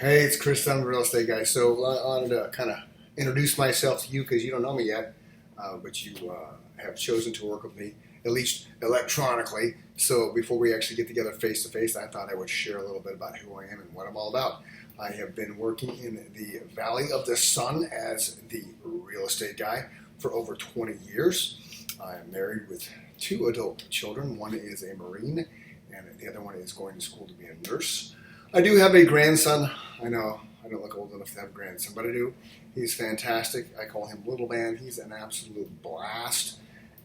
Hey, it's Chris Dunham, Real Estate Guy. So I wanted to kind of introduce myself to you because you don't know me yet, but you have chosen to work with me, at least electronically. So before we actually get together face to face, I thought I would share a little bit about who I am and what I'm all about. I have been working in the Valley of the Sun as the real estate guy for over 20 years. I am married with two adult children. One is a Marine, and the other one is going to school to be a nurse. I do have a grandson. I know I don't look old enough to have a grandson, but I do. He's fantastic. I call him Little Man. He's an absolute blast.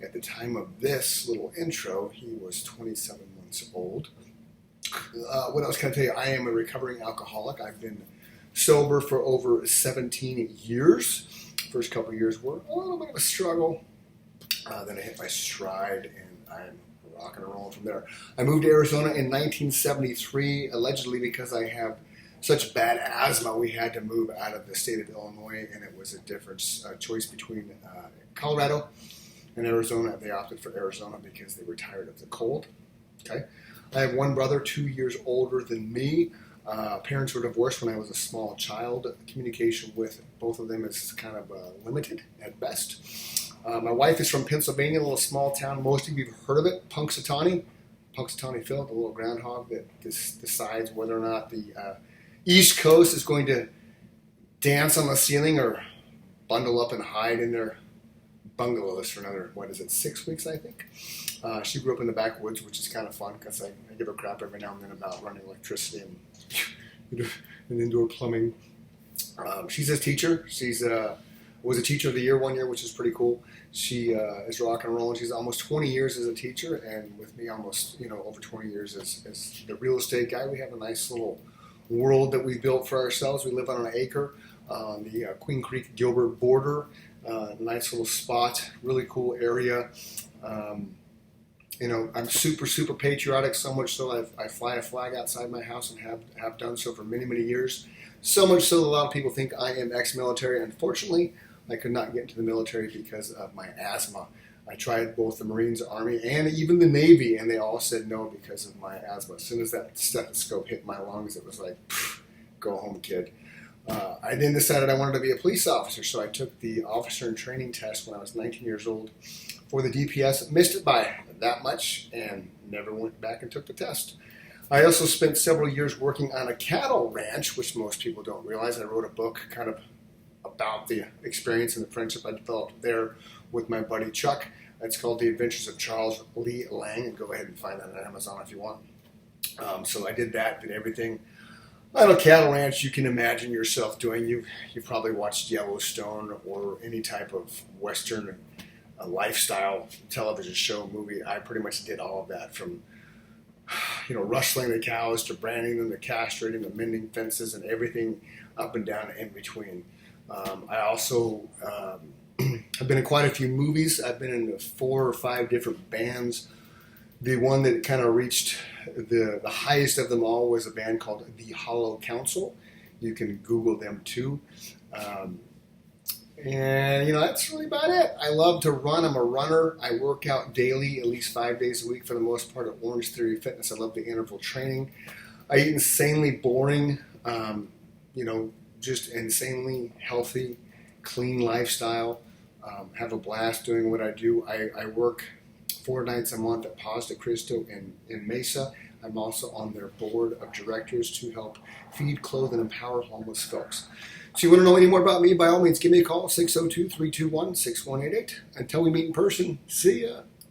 At the time of this little intro, he was 27 months old. What else can I tell you? I am a recovering alcoholic. I've been sober for over 17 years. First couple of years were a little bit of a struggle. Then I hit my stride, and I'm rocking and rolling from there. I moved to Arizona in 1973, allegedly because I have such bad asthma. We had to move out of the state of Illinois, and it was a different choice between Colorado and Arizona. They opted for Arizona because they were tired of the cold. Okay, I have one brother, 2 years older than me. Parents were divorced when I was a small child. Communication with both of them is kind of limited at best. My wife is from Pennsylvania, a little small town. Most of you have heard of it, Punxsutawney. Punxsutawney Phil, the little groundhog that decides whether or not the East Coast is going to dance on the ceiling or bundle up and hide in their bungalows for another, 6 weeks, I think. She grew up in the backwoods, which is kind of fun because I give her crap every now and then about running electricity and indoor plumbing. She's a teacher. She's was a teacher of the year one year, which is pretty cool. She is rock and rolling. She's almost 20 years as a teacher, and with me almost over 20 years as the real estate guy. We have a nice little world that we built for ourselves. We live on an acre on the Queen Creek Gilbert border. Nice little spot, really cool area. I'm super patriotic, so much so I fly a flag outside my house and have done so for many, many years. So much so that a lot of people think I am ex-military. Unfortunately, I could not get into the military because of my asthma. I tried both the Marines, Army, and even the Navy, and they all said no because of my asthma. As soon as that stethoscope hit my lungs, it was like, go home, kid. I then decided I wanted to be a police officer, so I took the officer in training test when I was 19 years old for the DPS. Missed it by that much and never went back and took the test. I also spent several years working on a cattle ranch, which most people don't realize. I wrote a book kind of about the experience and the friendship I developed there with my buddy Chuck. It's called The Adventures of Charles Lee Lang, and go ahead and find that on Amazon if you want. So I did that, did everything on a cattle ranch you can imagine yourself doing. You've probably watched Yellowstone or any type of Western lifestyle television show, movie. I pretty much did all of that, from rustling the cows to branding them to castrating them, mending fences, and everything up and down and in between. I also have been in quite a few movies. I've been in 4 or 5 different bands. The one that kind of reached the highest of them all was a band called The Hollow Council. You can Google them too. And that's really about it. I love to run. I'm a runner. I work out daily, at least 5 days a week for the most part at Orange Theory Fitness. I love the interval training. I eat insanely boring, just insanely healthy, clean lifestyle. Have a blast doing what I do. I work 4 nights a month at Paz de Cristo in Mesa. I'm also on their board of directors to help feed, clothe, and empower homeless folks. So you want to know any more about me, by all means, give me a call, 602-321-6188. Until we meet in person, see ya.